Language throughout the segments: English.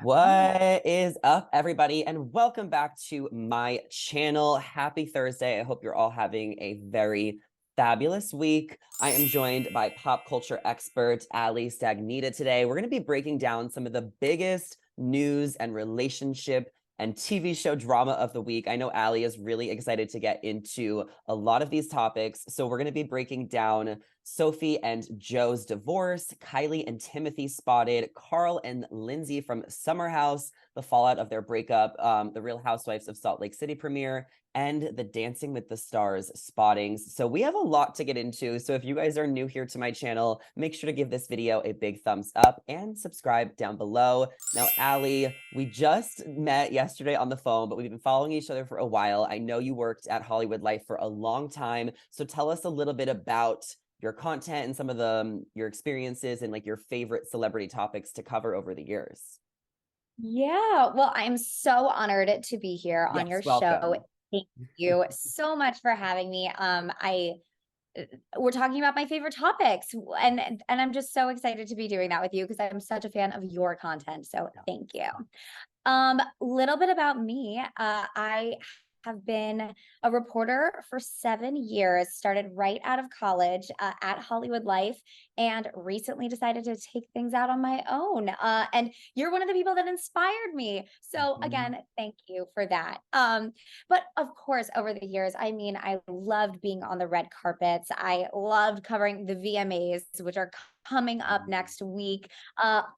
What is up, everybody, and welcome back to my channel. Happy Thursday. I hope you're all having a very fabulous week. I am joined by pop culture expert Ali Stagnitta today. We're going to be breaking down some of the biggest news and relationship and TV show drama of the week. I know Ali is really excited to get into a lot of these topics. So we're going to be breaking down Sophie and Joe's divorce, Kylie and Timothy spotted, Carl and Lindsay from Summer House, the fallout of their breakup, the Real Housewives of Salt Lake City premiere, and the Dancing with the Stars spottings. So we have a lot to get into. So if you guys are new here to my channel, make sure to give this video a big thumbs up and subscribe down below. Now, Ali, we just met yesterday on the phone, but we've been following each other for a while. I know you worked at Hollywood Life for a long time. So tell us a little bit about your content and some of the your experiences and like your favorite celebrity topics to cover over the years. Yeah, well, I'm so honored to be here on your show. Welcome. Thank you so much for having me. We're talking about my favorite topics, and I'm just so excited to be doing that with you because I'm such a fan of your content. So thank you. Little bit about me. I have been a reporter for 7 years, started right out of college at Hollywood Life, and recently decided to take things out on my own. And you're one of the people that inspired me. So again, thank you for that. But of course, over the years, I mean, I loved being on the red carpets. I loved covering the VMAs, which are coming up next week.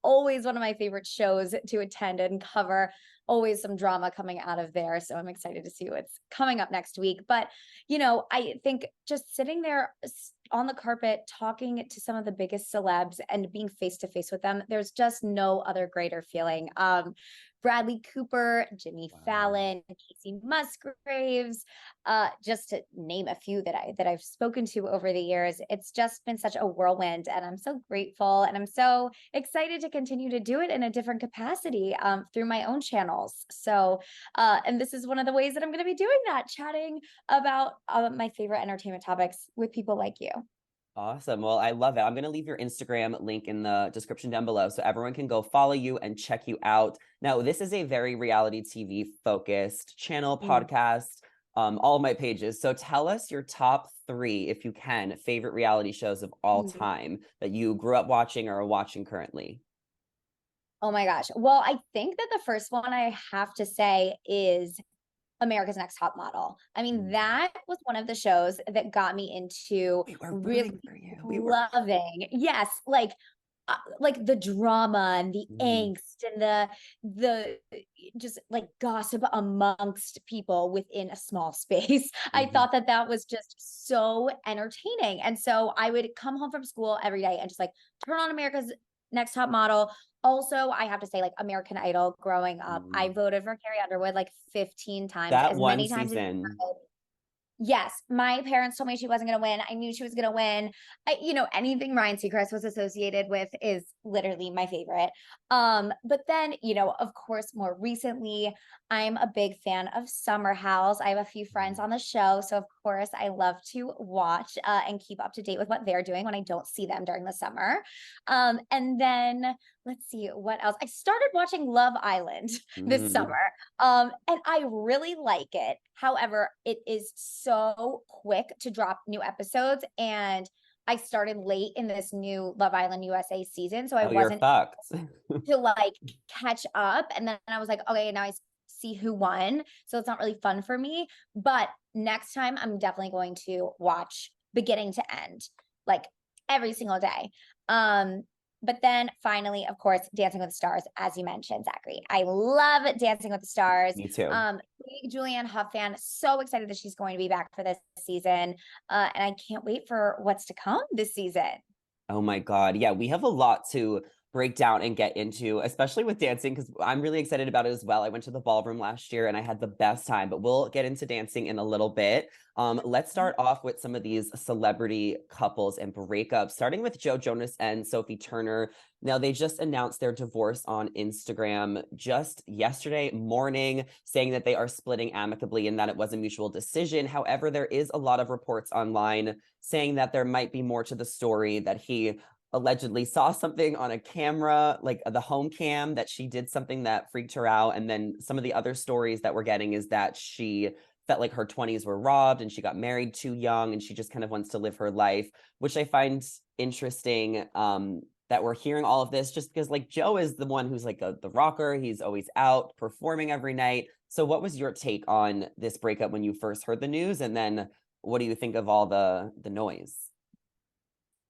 Always one of my favorite shows to attend and cover. Always some drama coming out of there. So I'm excited to see what's coming up next week. But, you know, I think just sitting there on the carpet, talking to some of the biggest celebs and being face to face with them, there's just no other greater feeling. Bradley Cooper, Jimmy Fallon, Casey Musgraves, just to name a few that I've spoken to over the years. It's just been such a whirlwind, and I'm so grateful, and I'm so excited to continue to do it in a different capacity through my own channels. So, and this is one of the ways that I'm going to be doing that, chatting about my favorite entertainment topics with people like you. Awesome. Well, I love it. I'm going to leave your Instagram link in the description down below so everyone can go follow you and check you out. Now, this is a very reality TV focused channel, podcast, all of my pages. So tell us your top 3, if you can, favorite reality shows of all time that you grew up watching or are watching currently. Oh my gosh. Well, I think that the first one I have to say is America's Next Top Model. I mean, that was one of the shows that got me into really loving, yes, like the drama and the angst and the just like gossip amongst people within a small space. I thought that that was just so entertaining. And so I would come home from school every day and just like turn on America's Next Top Model. Also, I have to say, like American Idol growing up, I voted for Carrie Underwood like 15 times, That as one many times as season. yes, my parents told me she wasn't going to win. I knew she was going to win. You know, anything Ryan Seacrest was associated with is literally my favorite. But then, you know, of course, more recently, I'm a big fan of Summer House. I have a few friends on the show, so of course, I love to watch and keep up to date with what they're doing when I don't see them during the summer. And then let's see what else. I started watching Love Island this summer. And I really like it. However, it is so quick to drop new episodes, and I started late in this new Love Island USA season, so I wasn't to like catch up. And then I was like, okay, now I see who won, so it's not really fun for me. But next time, I'm definitely going to watch beginning to end, like every single day. But then finally, of course, Dancing with the Stars, as you mentioned, Zachary. I love Dancing with the Stars. Me too. Big Julianne Hough fan. So excited that she's going to be back for this season. And I can't wait for what's to come this season. Oh my God. Yeah, we have a lot to break down and get into, especially with dancing, because I'm really excited about it as well. I went to the ballroom last year and I had the best time, but we'll get into dancing in a little bit. Let's start off with some of these celebrity couples and breakups, starting with Joe Jonas and Sophie Turner. Now, they just announced their divorce on Instagram just yesterday morning, saying that they are splitting amicably and that it was a mutual decision. However, there is a lot of reports online saying that there might be more to the story, that he allegedly saw something on a camera, like the home cam, that she did something that freaked her out. And then some of the other stories that we're getting is that she felt like her 20s were robbed and she got married too young and she just kind of wants to live her life, which I find interesting. That we're hearing all of this just because like Joe is the one who's like the rocker. He's always out performing every night. So what was your take on this breakup when you first heard the news? And then what do you think of all the noise?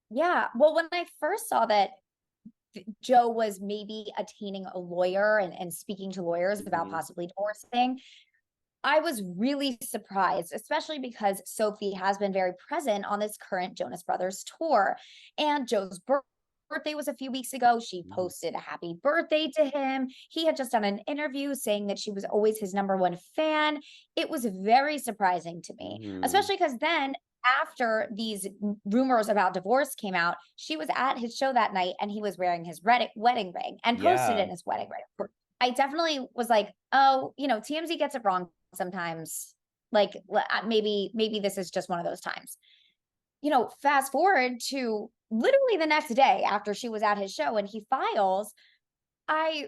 Yeah. Well, when I first saw that Joe was maybe attaining a lawyer and speaking to lawyers about possibly divorcing, I was really surprised, especially because Sophie has been very present on this current Jonas Brothers tour. And Joe's birthday was a few weeks ago. She posted a happy birthday to him. He had just done an interview saying that she was always his #1 fan. It was very surprising to me, especially because then after these rumors about divorce came out, she was at his show that night and he was wearing his wedding ring and posted in his wedding ring. I definitely was like, oh, TMZ gets it wrong sometimes. Like maybe this is just one of those times. Fast forward to literally the next day after she was at his show and he files, I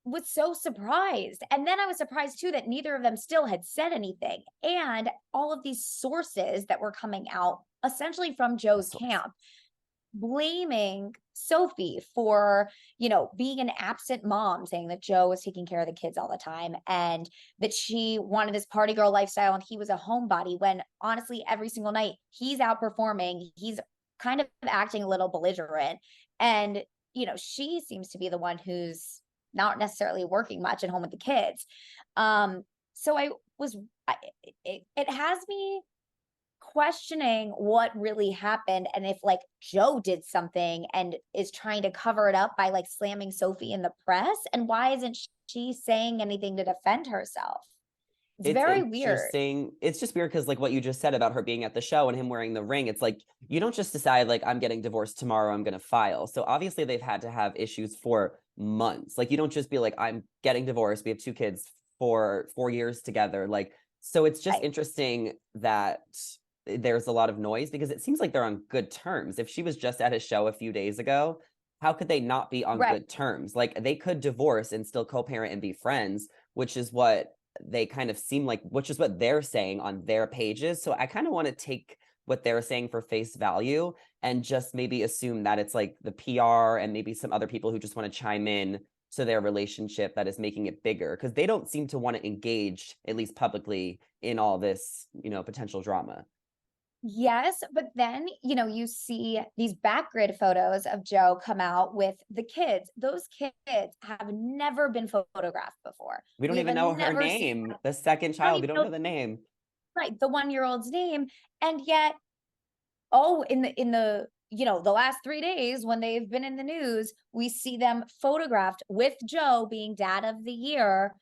was so surprised. And then I was surprised too that neither of them still had said anything. And all of these sources that were coming out essentially from Joe's camp blaming Sophie for, being an absent mom, saying that Joe was taking care of the kids all the time and that she wanted this party girl lifestyle and he was a homebody, when honestly, every single night he's outperforming. He's kind of acting a little belligerent. And, she seems to be the one who's not necessarily working much at home with the kids. So it has me questioning what really happened and if like Joe did something and is trying to cover it up by like slamming Sophie in the press. And why isn't she saying anything to defend herself? It's very weird. It's just weird because like what you just said about her being at the show and him wearing the ring, it's like you don't just decide like I'm getting divorced tomorrow, I'm gonna file. So obviously they've had to have issues for months. Like you don't just be like, I'm getting divorced, we have 2 kids for 4 years together. Like, so it's just interesting that there's a lot of noise because it seems like they're on good terms. If she was just at his show a few days ago, how could they not be on good terms? Like they could divorce and still co-parent and be friends, which is what they kind of seem like, which is what they're saying on their pages. So I kind of want to take what they're saying for face value and just maybe assume that it's like the PR and maybe some other people who just want to chime in to their relationship that is making it bigger, because they don't seem to want to engage, at least publicly, in all this, potential drama. Yes, but then, you see these backgrid photos of Joe come out with the kids. Those kids have never been photographed before. We don't even know her name. The second child, we don't know the name. Right, the 1-year-old's name. And yet, in the the last 3 days when they've been in the news, we see them photographed with Joe being dad of the year,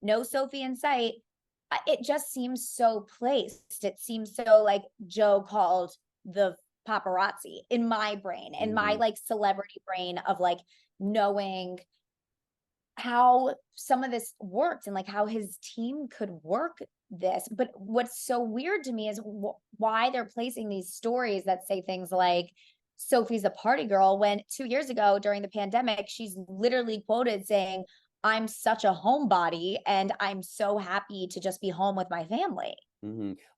no Sophie in sight. It just seems so placed. It seems so like Joe called the paparazzi in my brain, in my like celebrity brain of like knowing how some of this worked and like how his team could work this. But what's so weird to me is why they're placing these stories that say things like Sophie's a party girl, when 2 years ago during the pandemic, she's literally quoted saying, I'm such a homebody and I'm so happy to just be home with my family.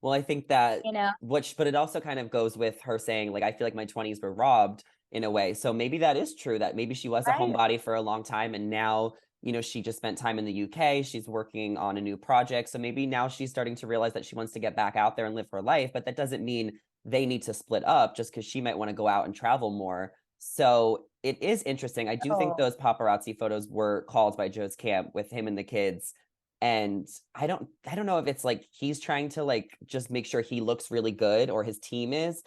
Well, I think that, but it also kind of goes with her saying, like, I feel like my 20s were robbed in a way. So maybe that is true, that maybe she was a homebody for a long time. And now, she just spent time in the UK. She's working on a new project. So maybe now she's starting to realize that she wants to get back out there and live her life. But that doesn't mean they need to split up just because she might want to go out and travel more. So it is interesting. I do think those paparazzi photos were called by Joe's camp with him and the kids. And I don't know if it's like he's trying to like just make sure he looks really good, or his team is.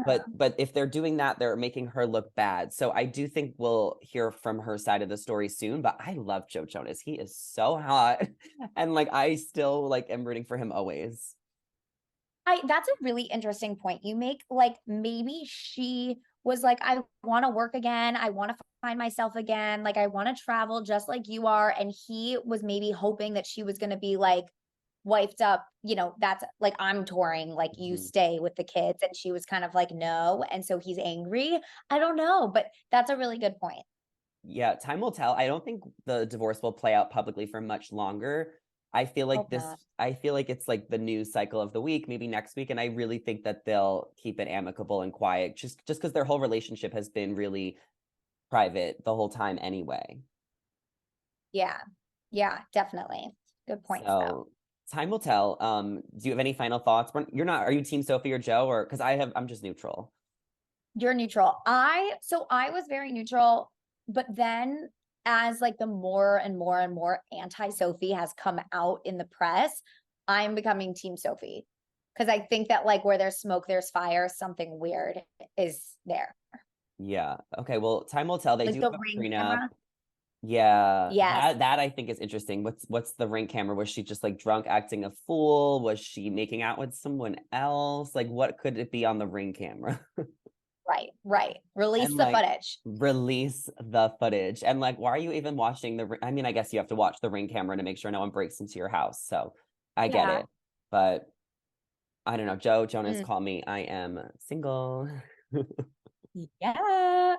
But if they're doing that, they're making her look bad. So I do think we'll hear from her side of the story soon. But I love Joe Jonas. He is so hot. And like I still like am rooting for him always. That's a really interesting point you make. Like maybe she was like, I want to work again. I want to find myself again. Like I want to travel just like you are. And he was maybe hoping that she was going to be like, wifed up, that's like, I'm touring, like, you Mhm. stay with the kids. And she was kind of like, no. And so he's angry. I don't know, but that's a really good point. Yeah, time will tell. I don't think the divorce will play out publicly for much longer. Hope not. I feel like it's like the news cycle of the week, maybe next week, and I really think that they'll keep it amicable and quiet just because their whole relationship has been really private the whole time anyway. Yeah. Yeah, definitely. Good points though. So time will tell. Do you have any final thoughts? You're not, are you team Sophie or Joe, or because I'm just neutral. You're neutral. I was very neutral, but then as like the more and more and more anti-Sophie has come out in the press, I'm becoming team Sophie. Because I think that like where there's smoke, there's fire, something weird is there. Yeah. Okay. Well, time will tell. They Like do the have a ring prenup. camera. Yeah, Yes. that I think is interesting. What's the ring camera? Was she just like drunk acting a fool? Was she making out with someone else? Like what could it be on the ring camera? Right. Right. Release And the like footage. release the footage. And like why are you even watching I mean, I guess you have to watch the ring camera to make sure no one breaks into your house. So I get Yeah. it. But I don't know. Jonas, Mm. call me. I am single. Yeah.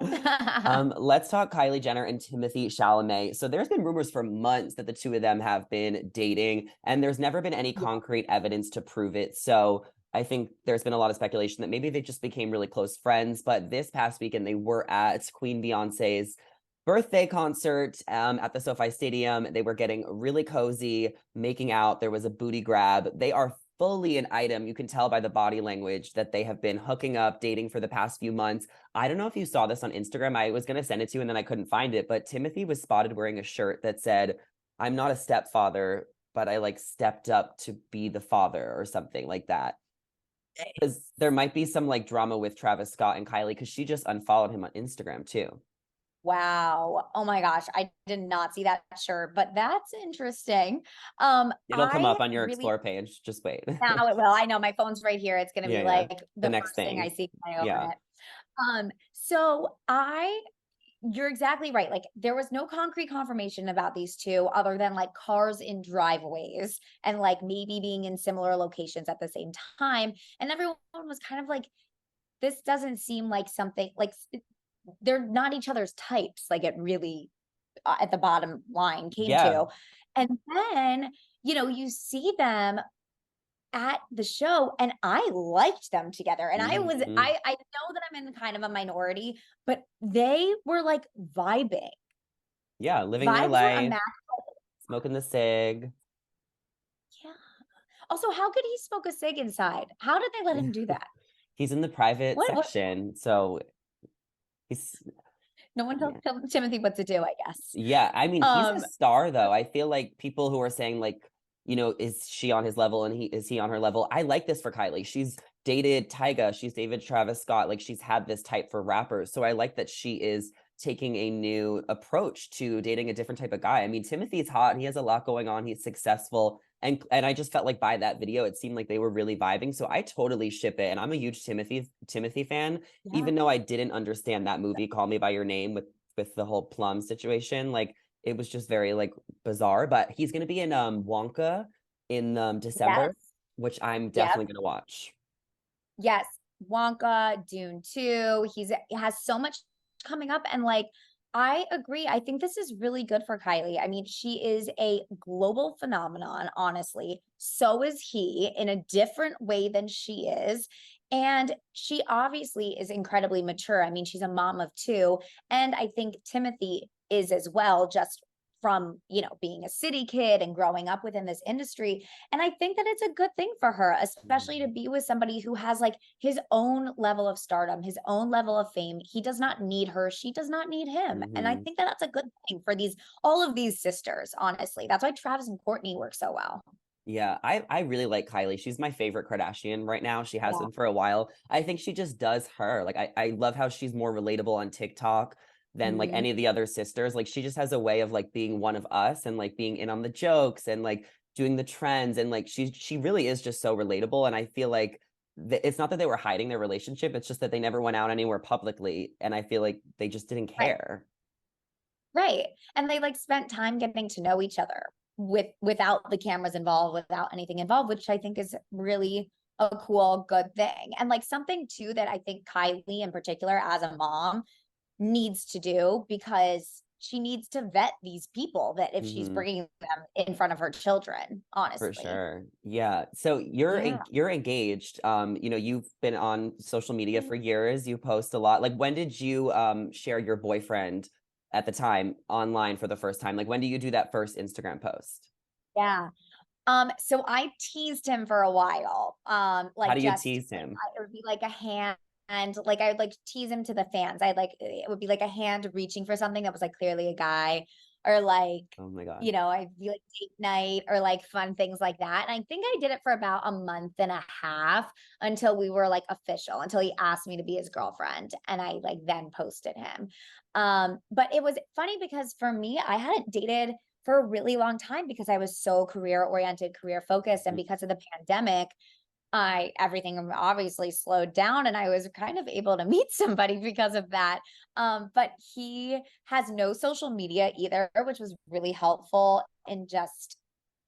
Let's talk Kylie Jenner and Timothée Chalamet. So there's been rumors for months that the two of them have been dating, and there's never been any Yeah. concrete evidence to prove it. So I think there's been a lot of speculation that maybe they just became really close friends. But this past weekend, they were at Queen Beyonce's birthday concert at the SoFi Stadium. They were getting really cozy, making out. There was a booty grab. They are fully an item. You can tell by the body language that they have been hooking up, dating for the past few months. I don't know if you saw this on Instagram. I was going to send it to you and then I couldn't find it, but Timothée was spotted wearing a shirt that said, "I'm not a stepfather, but I like stepped up to be the father," or something like that. Because there might be some like drama with Travis Scott and Kylie because she just unfollowed him on Instagram too. Wow. Oh my gosh. I did not see that shirt, but that's interesting. It'll come I up on your really explore page. Just wait. now it will. I know my phone's right here. It's gonna be Yeah, yeah. like The the next first thing I thing. see when I open Yeah. it. So you're exactly right. Like there was no concrete confirmation about these two other than like cars in driveways and like maybe being in similar locations at the same time. And everyone was kind of like, this doesn't seem like something like they're not each other's types. Like it really at the bottom line came Yeah. to. And then, you see them at the show and I liked them together. And Mhm. I know that I'm in kind of a minority, but they were like Yeah. Living their vibes were life, immaculate. smoking the cig. Yeah. Also, how could he smoke a cig inside? How did they let him do that? He's in the private What section. So he's, no one yeah. told Timothy what to do, I guess. Yeah, I mean, he's a Um, star though. I feel like people who are saying like, is she on his level and is he on her level? I like this for Kylie. She's dated Tyga, she's dated Travis Scott, like she's had this type for rappers. So I like that she is taking a new approach to dating a different type of guy. I mean, Timothy's hot, he has a lot going on, he's successful. And I just felt like by that video, it seemed like they were really vibing. So I totally ship it. And I'm a huge Timothy fan, yeah. even though I didn't understand that movie, Call Me by Your Name, with the whole plum situation. Like it was just very like bizarre. But he's gonna be in Wonka in Yes. December, which I'm Yep. definitely gonna watch. Yes. Wonka, Dune 2. He has so much coming up. And like, I agree. I think this is really good for Kylie. I mean, she is a global phenomenon, honestly. So is he in a different way than she is. And she obviously is incredibly mature. I mean, she's a mom of two. And I think Timothy is as well, just from, being a city kid and growing up within this industry. And I think that it's a good thing for her, especially to Mhm. be with somebody who has like his own level of stardom, his own level of fame. He does not need her. She does not need him. And I Mhm. think that that's a good thing for all of these sisters, honestly. That's why Travis and Courtney work so well. Yeah, I really like Kylie. She's my favorite Kardashian right now. She has Yeah. been for a while. I think she just does her. Like I love how she's more relatable on TikTok than like Mhm. any of the other sisters. Like she just has a way of like being one of us and like being in on the jokes and like doing the trends and like she really is just so relatable. And I feel like it's not that they were hiding their relationship, it's just that they never went out anywhere publicly. And I feel like they just didn't Right. care. Right. And they like spent time getting to know each other. without the cameras involved, without anything involved, which I think is really a cool, good thing. And like something too that I think Kylie in particular as a mom needs to do, because she needs to vet these people that if she's Hmm. bringing them in front of her children, For honestly. sure. Yeah. So Yeah. you're engaged. You've been on social media for years. You post a lot. Like when did you share your boyfriend at the time online for the first time? Like when do you do that first Instagram post? Yeah. So I teased him for a while. How Like do you just tease him? it would be like a hand, and like I would like tease him to the fans. I'd like it would be like a hand reaching for something that was like clearly a guy, or like, Oh my God. I'd be like date night or like fun things like that. And I think I did it for about a month and a half until we were like official, until he asked me to be his girlfriend. And I like then posted him. But it was funny because for me, I hadn't dated for a really long time because I was so career oriented, career focused. And Mhm. because of the pandemic, everything obviously slowed down, and I was kind of able to meet somebody because of that. But he has no social media either, which was really helpful in just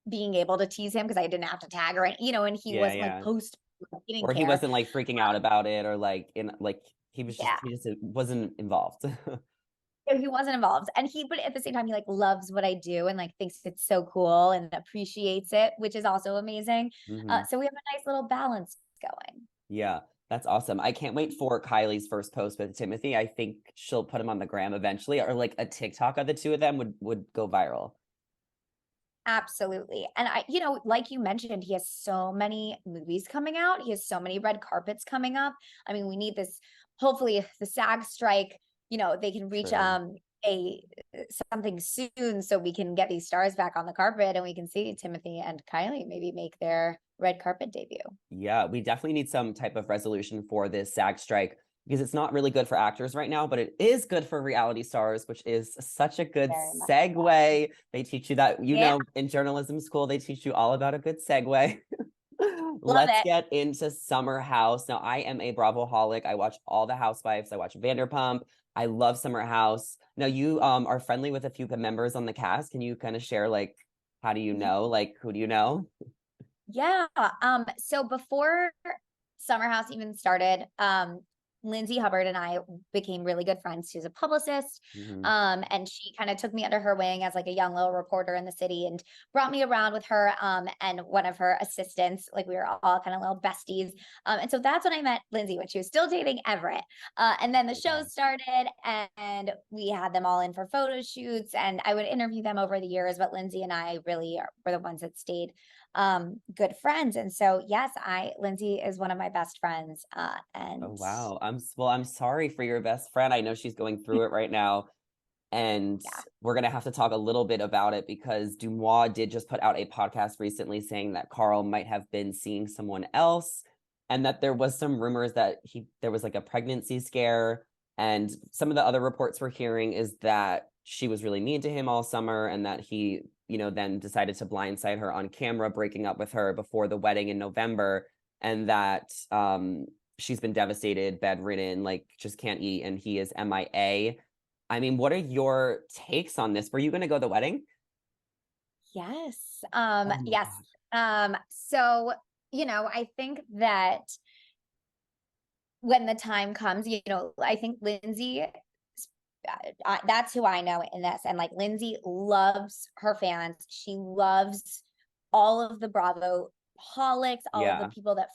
being able to tease him because I didn't have to tag or, and he Yeah, wasn't like yeah. post, he didn't Or he care. wasn't like freaking out about it or like in like Yeah. he just wasn't involved. So he wasn't involved. And but at the same time, he like loves what I do and like thinks it's so cool and appreciates it, which is also amazing. Hmm. So we have a nice little balance going. Yeah, that's awesome. I can't wait for Kylie's first post with Timothy. I think she'll put him on the gram eventually, or like a TikTok of the two of them would go viral. Absolutely. And like you mentioned, he has so many movies coming out. He has so many red carpets coming up. I mean, we need this, hopefully the SAG strike, they can reach True. a something soon so we can get these stars back on the carpet and we can see Timothy and Kylie maybe make their red carpet debut. Yeah, we definitely need some type of resolution for this SAG strike because it's not really good for actors right now, but it is good for reality stars, which is such a good Very much. segue. They teach you that, Yeah, in journalism school, they teach you all about a good segue. love Let's it. get into Summer House. Now, I am a Bravo-holic. I watch all the Housewives. I watch Vanderpump. I love Summer House. Now, you are friendly with a few members on the cast. Can you kind of share, like, how do you know? Like, who do you know? Yeah. So before Summer House even started, Lindsay Hubbard and I became really good friends. She's a publicist. Hmm. And she kind of took me under her wing as like a young little reporter in the city and brought me around with her and one of her assistants. Like we were all kind of little besties. And so that's when I met Lindsay when she was still dating Everett. And then the Oh show God. started and we had them all in for photo shoots and I would interview them over the years, but Lindsay and I really were the ones that stayed good friends. And so yes, Lindsay is one of my best friends. Oh And wow. I'm sorry for your best friend. I know she's going through it right now. And yeah, we're going to have to talk a little bit about it because Dumois did just put out a podcast recently saying that Carl might have been seeing someone else and that there was some rumors that there was like a pregnancy scare. And some of the other reports we're hearing is that she was really mean to him all summer and that he, then decided to blindside her on camera, breaking up with her before the wedding in November. And that she's been devastated, bedridden, like just can't eat, and he is MIA. I mean, what are your takes on this? Were you going to go to the wedding? yes, Oh my yes. God. So I think that when the time comes, I think Lindsay, that's who I know in this. And like Lindsay loves her fans. She loves all of the Bravo holics, all of the Yeah. people that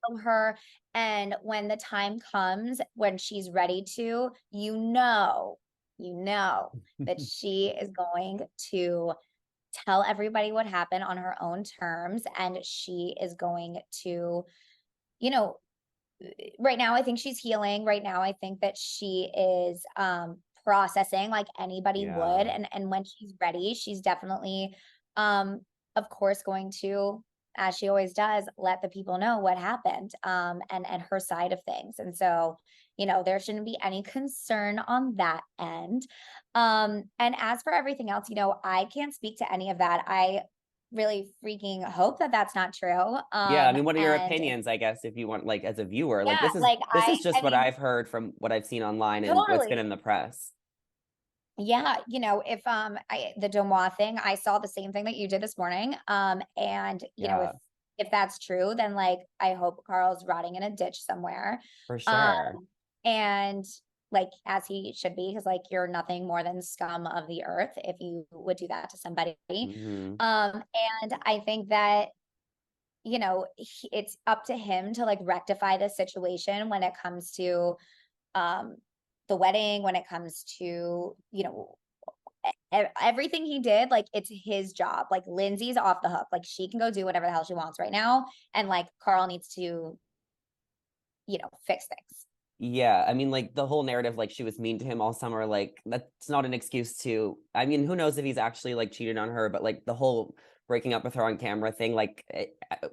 follow her. And when the time comes, when she's ready to, that she is going to tell everybody what happened on her own terms. And she is going to, you know, right now I think she's healing. Right now I think that she is processing like anybody would. Yeah. And when she's ready, she's definitely um of course going to, as she always does, let the people know what happened and her side of things. And so, there shouldn't be any concern on that end. And as for everything else, I can't speak to any of that. I really freaking hope that that's not true. Yeah. I mean, what are your And opinions, I guess, if you want, like, as a viewer? Like, yeah, like this is I just what mean, I've heard from what I've seen online and what's been totally. in the press. Yeah, if the Demois thing, I saw the same thing that you did this morning. And Yeah, if that's true, then like I hope Carl's rotting in a ditch somewhere. for Um, sure. and like as he should be, because like you're nothing more than scum of the earth if you would do that to somebody. Hmm. And I think that it's up to him to like rectify the situation when it comes to um the wedding, when it comes to everything he did. Like it's his job. Like Lindsay's off the hook. Like she can go do whatever the hell she wants right now, and like Carl needs to fix things. Yeah, I mean, like the whole narrative, like she was mean to him all summer, like that's not an excuse to. I mean, who knows if he's actually like cheated on her, but like the whole breaking up with her on camera thing, like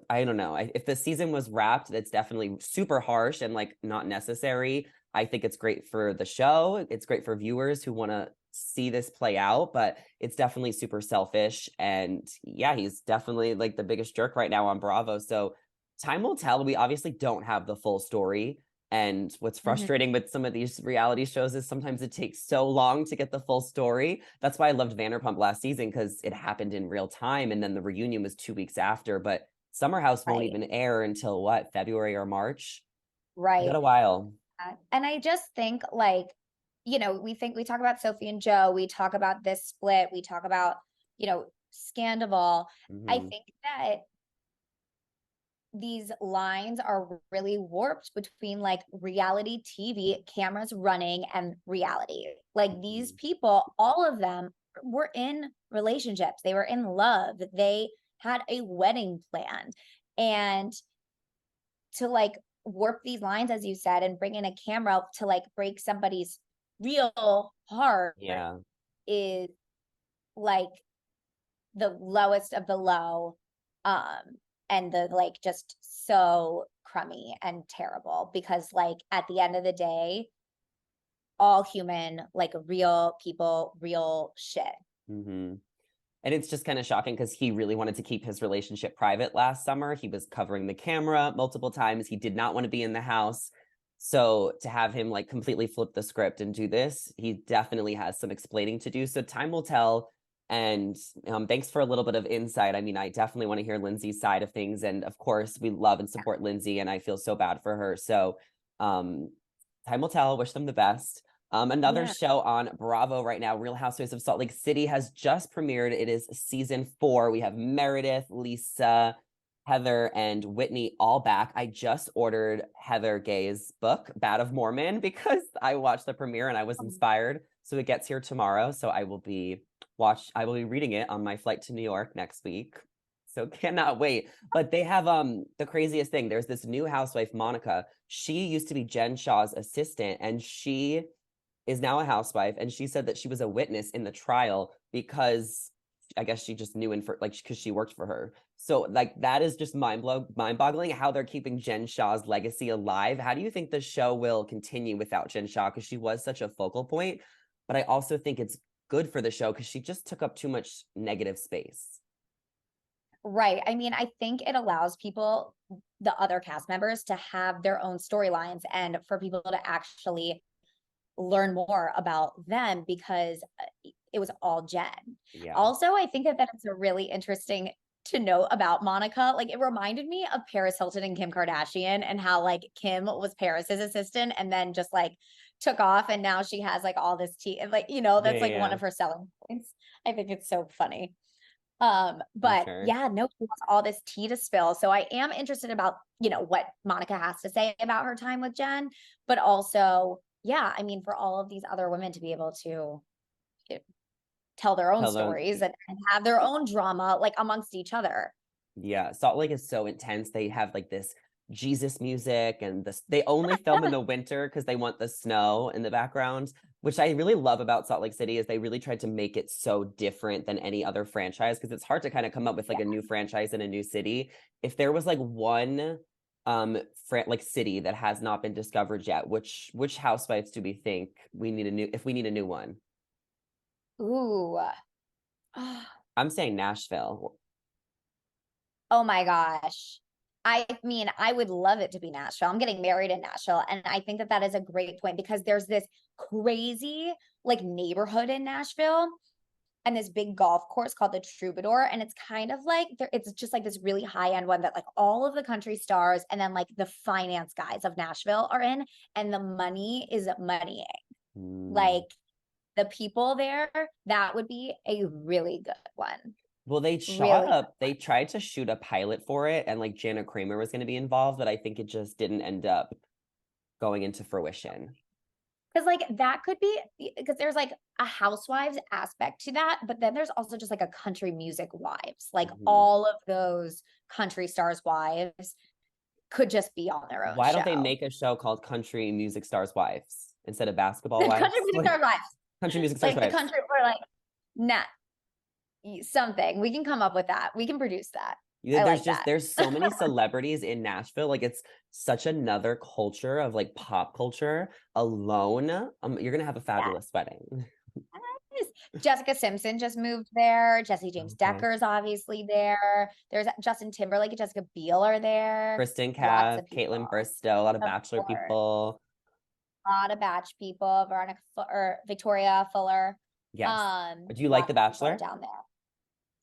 I don't know. If the season was wrapped, that's definitely super harsh and like not necessary. I think it's great for the show. It's great for viewers who want to see this play out, but it's definitely super selfish. And yeah, he's definitely like the biggest jerk right now on Bravo. So time will tell. We obviously don't have the full story. And what's Mhm. frustrating with some of these reality shows is sometimes it takes so long to get the full story. That's why I loved Vanderpump last season, because it happened in real time. And then the reunion was 2 weeks after. But Summer House won't Right. even air until what, February or March? We got Right. a while. And I just think like, we talk about Sophie and Joe, we talk about this split, we talk about, Scandival. I Hmm. think that these lines are really warped between like reality TV, cameras running, and reality. Like these Hmm. people, all of them were in relationships, they were in love, they had a wedding planned. And to like warp these lines, as you said, and bring in a camera to like break somebody's real heart Yeah. is like the lowest of the low. And the like just so crummy and terrible, because like at the end of the day, all human, like real people, real shit. Hmm. And it's just kind of shocking because he really wanted to keep his relationship private last summer. He was covering the camera multiple times. He did not want to be in the house. So to have him like completely flip the script and do this, he definitely has some explaining to do. So time will tell. And thanks for a little bit of insight. I mean, I definitely want to hear Lindsay's side of things. And of course, we love and support Lindsay, and I feel so bad for her. So um, time will tell. Wish them the best. Another Yeah. show on Bravo right now, Real Housewives of Salt Lake City, has just premiered. It is season 4. We have Meredith, Lisa, Heather, and Whitney all back. I just ordered Heather Gay's book, Bad of Mormon, because I watched the premiere and I was inspired. So it gets here tomorrow. So I will be reading it on my flight to New York next week. So cannot wait. But they have the craziest thing. There's this new housewife, Monica. She used to be Jen Shah's assistant, and she is now a housewife, and she said that she was a witness in the trial because I guess she just knew like because she worked for her. So like that is just mind-boggling how they're keeping Jen Shah's legacy alive. How do you think the show will continue without Jen Shah? Because she was such a focal point, but I also think it's good for the show because she just took up too much negative space. Right. I mean, I think it allows people, the other cast members, to have their own storylines and for people to actually learn more about them, because it was all Jen. Yeah. Also, I think that that's a really interesting to note about Monica. Like it reminded me of Paris Hilton and Kim Kardashian, and how like Kim was Paris's assistant and then just like took off, and now she has like all this tea, like Yeah, that's yeah, like one yeah, of her selling points. I think it's so funny. for But sure. yeah, no, she has all this tea to spill. So I am interested about, what Monica has to say about her time with Jen, but also, yeah, I mean, for all of these other women to be able to eh, tell their own Hello. stories and have their own drama like amongst each other. Yeah, Salt Lake is so intense. They have like this Jesus music, and this they only film in the winter because they want the snow in the background, which I really love about Salt Lake City is they really tried to make it so different than any other franchise, because it's hard to kind of come up with like a new franchise in a new city. If there was like one like city that has not been discovered yet, which housewives do we think we need a new if we need a new one? Ooh. I'm saying Nashville. Oh my gosh. I mean, I would love it to be Nashville. I'm getting married in Nashville. And I think that that is a great point, because there's this crazy like neighborhood in Nashville and this big golf course called the Troubadour. And it's kind of like it's just like this really high-end one that like all of the country stars and then like the finance guys of Nashville are in, and the money is moneying. Like the people there, that would be a really good one. Well, they tried to shoot a pilot for it, and like Jana Kramer was going to be involved, but I think it just didn't end up going into fruition. Because like that could be, because there's like a housewives aspect to that, but then there's also just like a country music wives. Like all of those country stars' wives could just be on their own Why show. don't they make a show called Country Music Stars Wives instead of Basketball Wives? Country Music Stars Wives. Country Music Stars Like Wives. the country, or like, nah, something. We can come up with that. We can produce that. There's so many celebrities in Nashville. Like it's such another culture of like pop culture alone. You're gonna have a fabulous wedding. Jessica Simpson just moved there. Jesse James Decker's obviously there. There's Justin Timberlake and Jessica Biel are there. Kristen Cav, Caitlin Bristowe, a lot of Bachelor people. A lot of Batch people. Victoria Fuller. Yes. Do you like The Bachelor? Down there.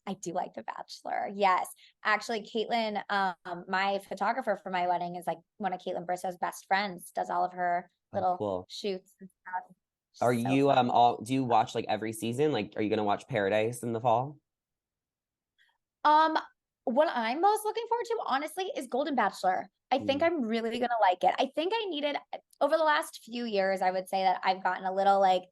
I do like The Bachelor. Yes. Actually, Caitlin, my photographer for my wedding is like one of Caitlin Bristow's best friends, does all of her little shoots and stuff. Are you do you watch like every season? Like, are you gonna watch Paradise in the fall? What I'm most looking forward to, honestly, is Golden Bachelor. I think I'm really gonna like it. I think I needed, over the last few years, I would say that I've gotten a little like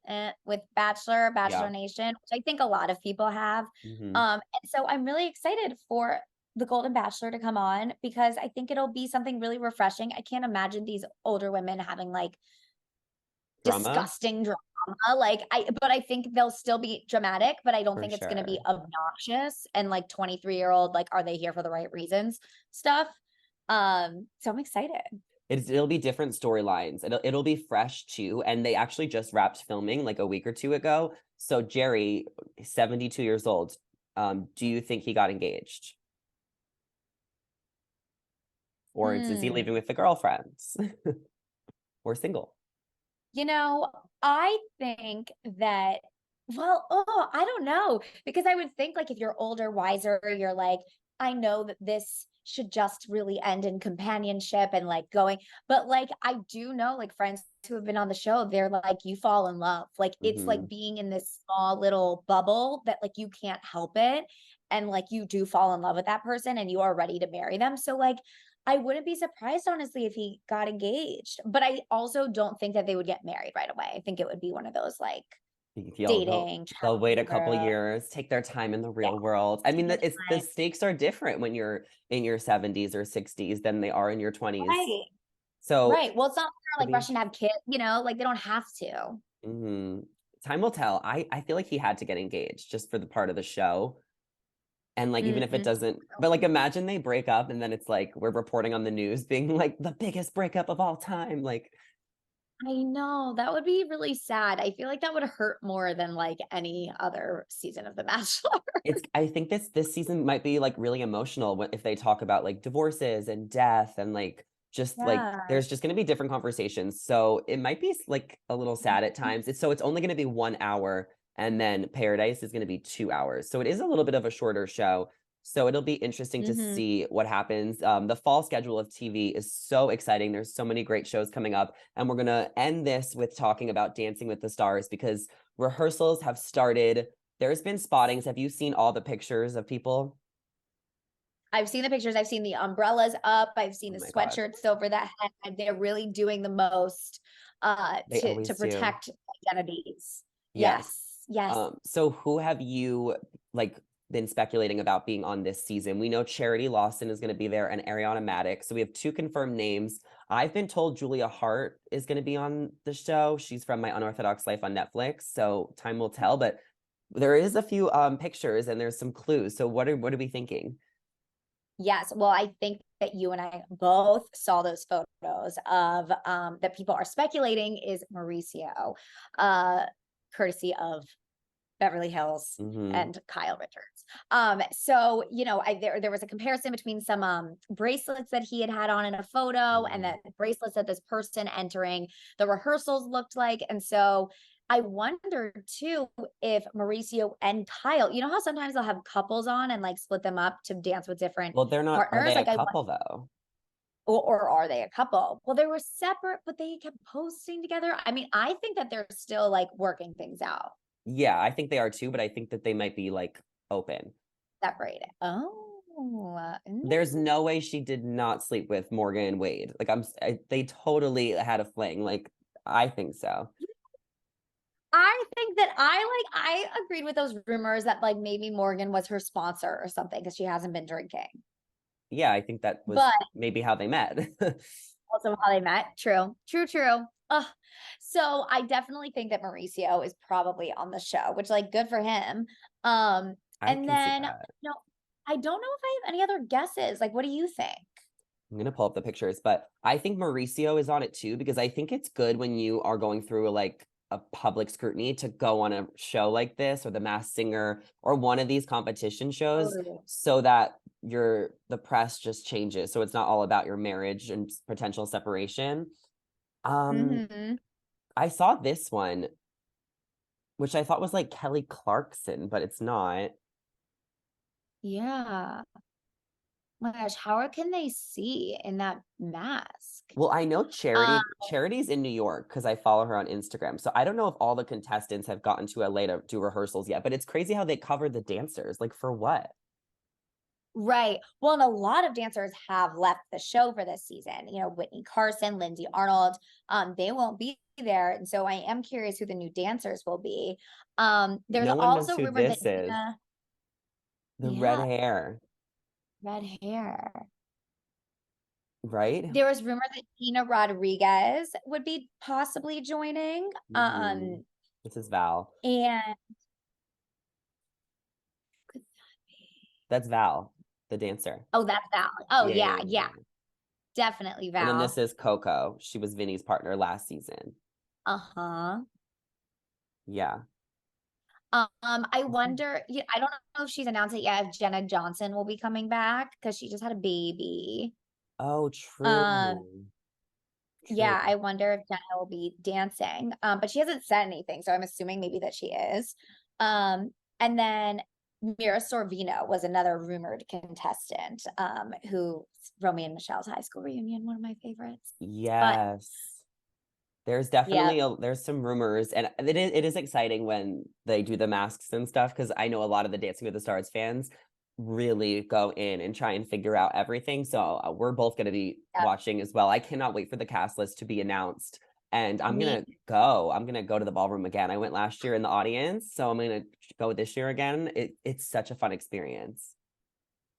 with Bachelor Nation, which I think a lot of people have. And so I'm really excited for the Golden Bachelor to come on, because I think it'll be something really refreshing. I can't imagine these older women having like disgusting drama. But I think they'll still be dramatic, but I don't think it's gonna be obnoxious and like 23-year-old, like, are they here for the right reasons stuff. So I'm excited. It'll be different storylines. It'll be fresh too. And they actually just wrapped filming like a week or two ago. So Jerry, 72 years old, do you think he got engaged? Or is he leaving with the girlfriends? Or single? You know, I think that, I don't know, because I would think like if you're older, wiser, you're like, I know that this should just really end in companionship and like going, but like I do know like friends who have been on the show, they're like, you fall in love. Like it's like being in this small little bubble that like you can't help it. And like you do fall in love with that person and you are ready to marry them. So like I wouldn't be surprised, honestly, if he got engaged, but I also don't think that they would get married right away. I think it would be one of those like dating. They'll wait a couple years, take their time in the real world. I mean, the stakes are different when you're in your 70s or 60s than they are in your 20s. Right. So right. Well, it's not like they're rushing to have kids, you know, like they don't have to. Time will tell. I feel like he had to get engaged just for the part of the show. And like, even if it doesn't, but like, imagine they break up and then it's like, we're reporting on the news being like the biggest breakup of all time. Like, I know that would be really sad. I feel like that would hurt more than like any other season of The Bachelor. I think this season might be like really emotional if they talk about like divorces and death and like just like there's just going to be different conversations. So it might be like a little sad at times. It's only going to be 1 hour, and then Paradise is going to be 2 hours. So it is a little bit of a shorter show. So it'll be interesting to see what happens. The fall schedule of TV is so exciting. There's so many great shows coming up. And we're going to end this with talking about Dancing with the Stars, because rehearsals have started. There's been spottings. Have you seen all the pictures of people? I've seen the pictures. I've seen the umbrellas up. I've seen the sweatshirts over that head. They're really doing the most to protect identities. Yes. So who have you like been speculating about being on this season? We know Charity Lawson is going to be there and Ariana Madix. So we have 2 confirmed names. I've been told Julia Hart is going to be on the show. She's from My Unorthodox Life on Netflix. So time will tell, but there is a few pictures and there's some clues. So what are we thinking? Yes. Well, I think that you and I both saw those photos of that people are speculating is Mauricio, courtesy of Beverly Hills and Kyle Richards. So, you know, there was a comparison between some bracelets that he had on in a photo and the bracelets that this person entering the rehearsals looked like. And so I wondered too if Mauricio and Kyle, you know how sometimes they'll have couples on and like split them up to dance with different Well, they're not, are partners? they a Like couple though? or are they a couple? Well, they were separate, but they kept posting together. I mean, I think that they're still like working things out. Yeah, I think they are too, but I think that they might be like open. Separated. Oh, There's no way she did not sleep with Morgan Wade. Like they totally had a fling. Like I think so. I think that I agreed with those rumors that like maybe Morgan was her sponsor or something because she hasn't been drinking. Yeah, I think that was But maybe how they met. also how they met. True, true, true. So I definitely think that Mauricio is probably on the show, which like good for him. I And can see then that. you know, I don't know if I have any other guesses. Like, what do you think? I'm gonna pull up the pictures, but I think Mauricio is on it too because I think it's good when you are going through like a public scrutiny to go on a show like this or The Masked Singer or one of these competition shows Totally. so that the press just changes. So it's not all about your marriage and potential separation. Mm-hmm. I saw this one, which I thought was like Kelly Clarkson, but it's not. Yeah. My gosh, how can they see in that mask? Well, I know Um, Charity's in New York because I follow her on Instagram. So I don't know if all the contestants have gotten to LA to do rehearsals yet, but it's crazy how they covered the dancers. Like for what? right. Well, and a lot of dancers have left the show for this season. You know, Whitney Carson, Lindsay Arnold, they won't be there. And so I am curious who the new dancers will be. There's No one knows also who rumored that this is. Tina, The red yeah, hair, red hair. right? There was rumor that Tina Rodriguez would be possibly joining. Mhm. This is Val. And could that be? That's Val, the dancer. Oh, that's Val. Oh, Yeah, yeah, yeah, yeah, yeah. yeah. Definitely And then Val. this is Coco. She was Vinny's partner last season. Uh-huh. Yeah. I wonder, yeah, I don't know if she's announced it yet if Jenna Johnson will be coming back because she just had a baby. Oh, Um, true. True. yeah, I wonder if Jenna will be dancing. But she hasn't said anything, so I'm assuming maybe that she is. And then Mira Sorvino was another rumored contestant, who Romeo and Michelle's high school reunion, one of my favorites. But Yes. There's yeah, definitely there's some rumors, and it is exciting when they do the masks and stuff because I know a lot of the Dancing with the Stars fans really go in and try and figure out everything. So we're both going to be yeah, watching as well. I cannot wait for the cast list to be announced, and I'm me gonna go. I'm gonna go to the ballroom again. I went last year in the audience, so I'm gonna go this year again. It's such a fun experience.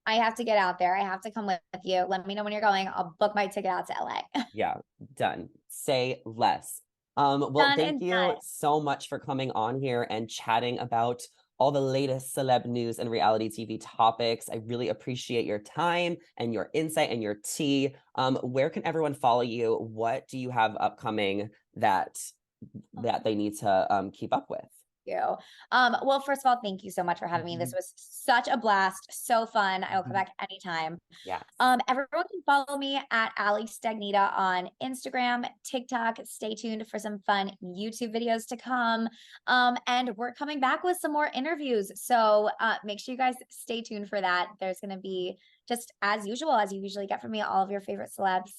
I have to get out there. I have to come with you. Let me know when you're going. I'll book my ticket out to LA. Yeah, done. Say less. Well, Done thank and you done. so much for coming on here and chatting about all the latest celeb news and reality TV topics. I really appreciate your time and your insight and your tea. Where can everyone follow you? What do you have upcoming that they need to keep up with? You. Well, first of all, thank you so much for having me. This was such a blast, so fun. I will come back anytime. Yes. Everyone can follow me at Ali Stagnitta on Instagram, TikTok. Stay tuned for some fun YouTube videos to come. And we're coming back with some more interviews. So make sure you guys stay tuned for that. There's going to be just as usual, as you usually get from me, all of your favorite celebs.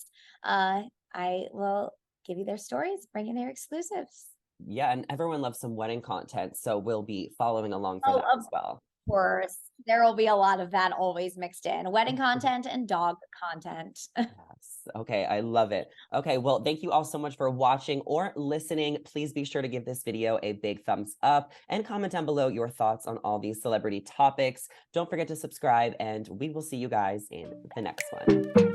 I will give you their stories, bring you their exclusives. Yeah, and everyone loves some wedding content, so we'll be following along for Oh, that of as well. course. There will be a lot of that always mixed in. Wedding content and dog content. Yes. Okay, I love it. Okay, well, thank you all so much for watching or listening. Please be sure to give this video a big thumbs up and comment down below your thoughts on all these celebrity topics. Don't forget to subscribe, and we will see you guys in the next one.